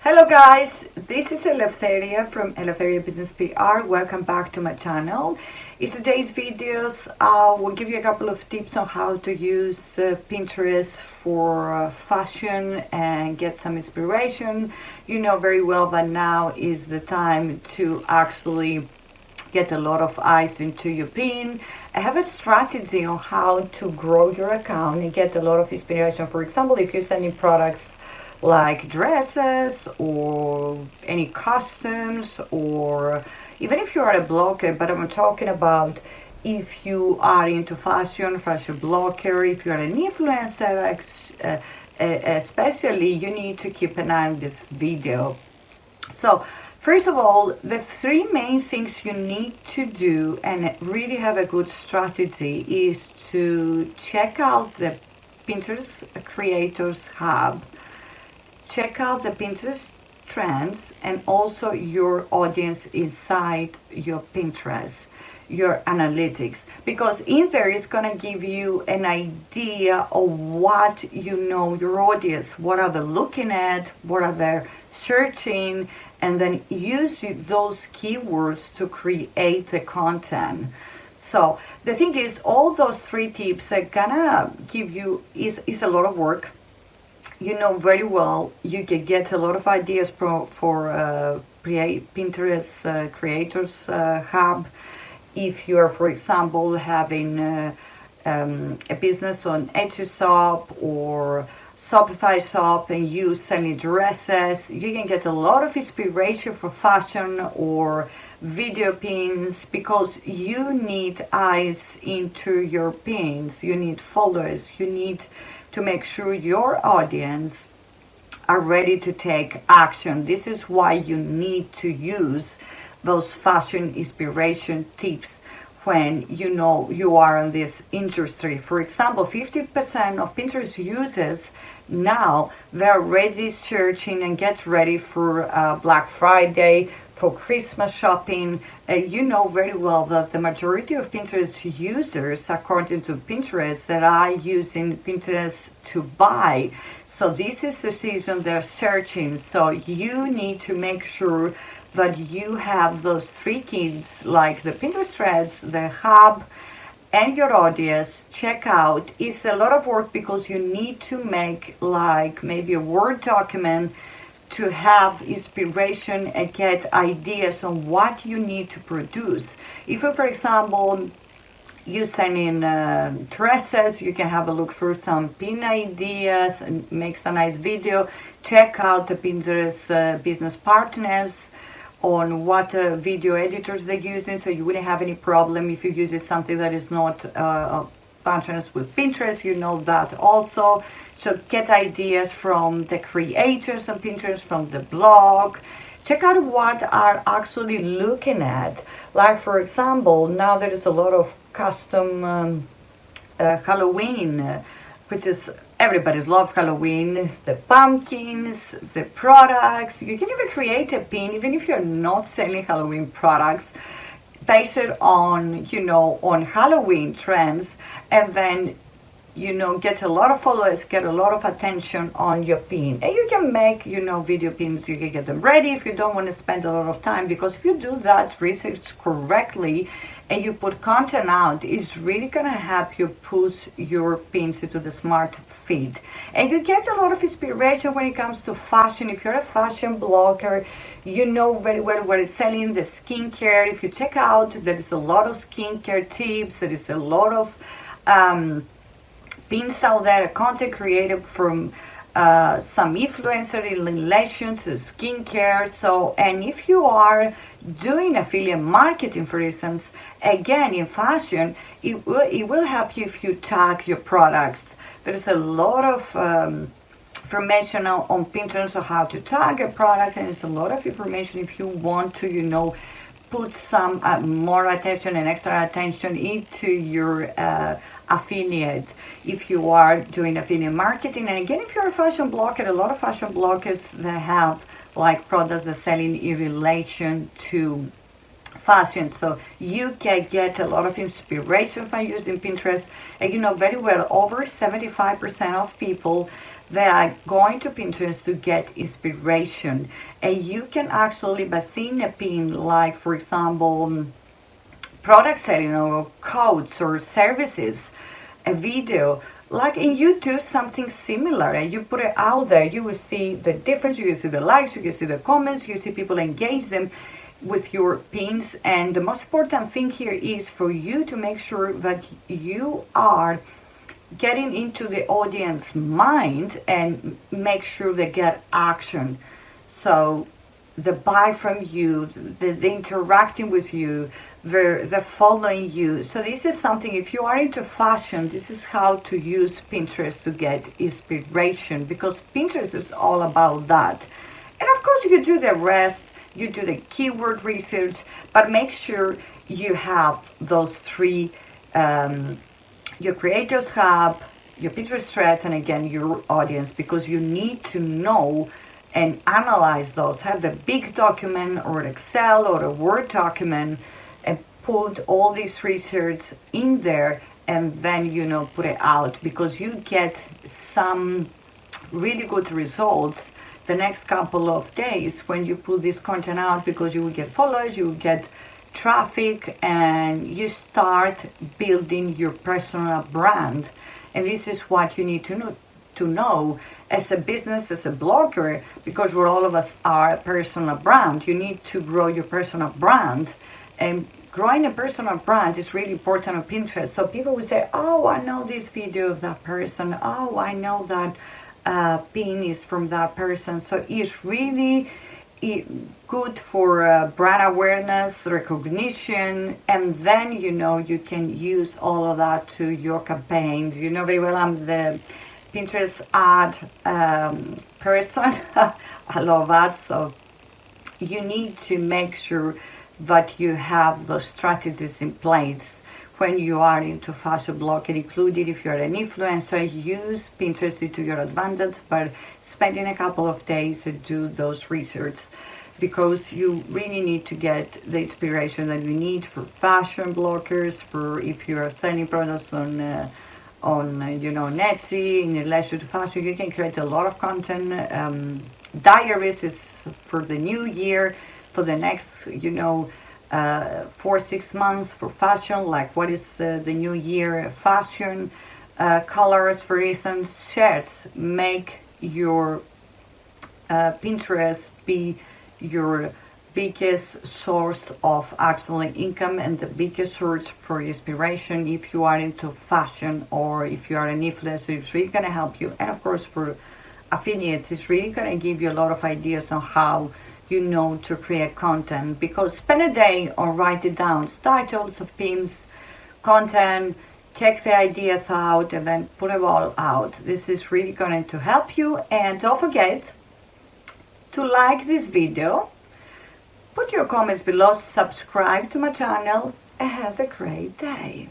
Hello guys, this is Eleftheria from Eleftheria Business PR. Welcome back to my channel. In today's videos, I will give you a couple of tips on how to use Pinterest for fashion and get some inspiration. You know very well that now is the time to actually get a lot of eyes into your pin. I have a strategy on how to grow your account and get a lot of inspiration. For example, if you're sending products like dresses or any costumes, or even if you are a blogger, but I'm talking about if you are into fashion blogger, if you're an influencer, especially, you need to keep an eye on this video. So first of all, the three main things you need to do and really have a good strategy is to check out the Pinterest Creators Hub, check out the Pinterest trends, and also your audience inside your Pinterest, your analytics, because in there it's going to give you an idea of what your audience, what are they looking at, what are they searching, and then use those keywords to create the content. So the thing is, all those three tips are gonna give you is a lot of work. You know very well you can get a lot of ideas for Pinterest Creators Hub. If you are, for example, having a business on Etsy shop or Shopify shop and you selling dresses, you can get a lot of inspiration for fashion or video pins, because you need eyes into your pins, you need followers, you need to make sure your audience are ready to take action. This is why you need to use those fashion inspiration tips when you are in this industry. For example, 50% of Pinterest users now, they're already searching and get ready for Black Friday, for Christmas shopping. You know very well that the majority of Pinterest users, according to Pinterest, that are using Pinterest to buy. So this is the season they're searching. So you need to make sure that you have those three keys, like the Pinterest threads, the hub, and your audience. Check out. It's a lot of work because you need to make like maybe a Word document to have inspiration and get ideas on what you need to produce. If you, for example, you send in dresses, you can have a look through some pin ideas and make a nice video. Check out the Pinterest business partners on what video editors they're using, so you wouldn't have any problem if you use something that is not partners with Pinterest. You know that also. So get ideas from the creators on Pinterest, from the blog. Check out what are actually looking at. Like, for example, now there is a lot of custom Halloween, which is, everybody's love Halloween, the pumpkins, the products. You can even create a pin, even if you're not selling Halloween products, based on, on Halloween trends, and then get a lot of followers, get a lot of attention on your pin. And you can make, video pins, you can get them ready if you don't want to spend a lot of time, because if you do that research correctly and you put content out, it's really going to help you push your pins into the smart feed. And you get a lot of inspiration when it comes to fashion. If you're a fashion blogger, you know very well what is selling, the skincare. If you check out, there is a lot of skincare tips, there is a lot of pins out there, content created from some influencer in relation to skincare. So, and if you are doing affiliate marketing, for instance, again in fashion, it will help you if you tag your products. There's a lot of information on Pinterest on how to tag a product, and there's a lot of information if you want to, put some more attention and extra attention into your affiliate, if you are doing affiliate marketing. And again, if you're a fashion blogger, a lot of fashion bloggers that have like products they're selling in relation to fashion, so you can get a lot of inspiration by using Pinterest. And you know very well, over 75% of people They are going to Pinterest to get inspiration, and you can actually, by seeing a pin like, for example, product selling or codes or services, a video, like in YouTube, something similar, and you put it out there, you will see the difference, you can see the likes, you can see the comments, you see people engage them with your pins. And the most important thing here is for you to make sure that you are getting into the audience mind and make sure they get action. So the buy from you, the interacting with you, the following you. So this is something, if you are into fashion, this is how to use Pinterest to get inspiration, because Pinterest is all about that. And of course you do the rest, you do the keyword research, but make sure you have those three, your creators hub, your Pinterest threads, and again your audience, because you need to know and analyze those. Have the big document or Excel or a Word document and put all these research in there, and then put it out, because you get some really good results the next couple of days when you put this content out, because you will get followers, you will get traffic, and you start building your personal brand. And this is what you need to know as a business, as a blogger, because we're all of us are a personal brand. You need to grow your personal brand, and growing a personal brand is really important on Pinterest. So people will say, oh, I know this video of that person, oh, I know that pin is from that person. So it's really good for brand awareness, recognition, and then you can use all of that to your campaigns. You know very well I'm the Pinterest ad person. I love that. So you need to make sure that you have those strategies in place when you are into fashion blogging, including if you're an influencer. Use Pinterest to your advantage, but spending a couple of days to do those research, because you really need to get the inspiration that you need for fashion bloggers, for if you are selling products on Etsy in relation to fashion. You can create a lot of content. Diaries is for the new year, for the next 4-6 months for fashion, like what is the new year fashion colors, for instance. Shirts. Make your Pinterest be your biggest source of actual income and the biggest source for inspiration if you are into fashion, or if you are an influencer. It's really going to help you. And of course for affiliates, it's really going to give you a lot of ideas on how to create content, because spend a day on writing down titles of pins, content, check the ideas out, and then put it all out. This is really going to help you. And don't forget to like this video, put your comments below, subscribe to my channel, and have a great day.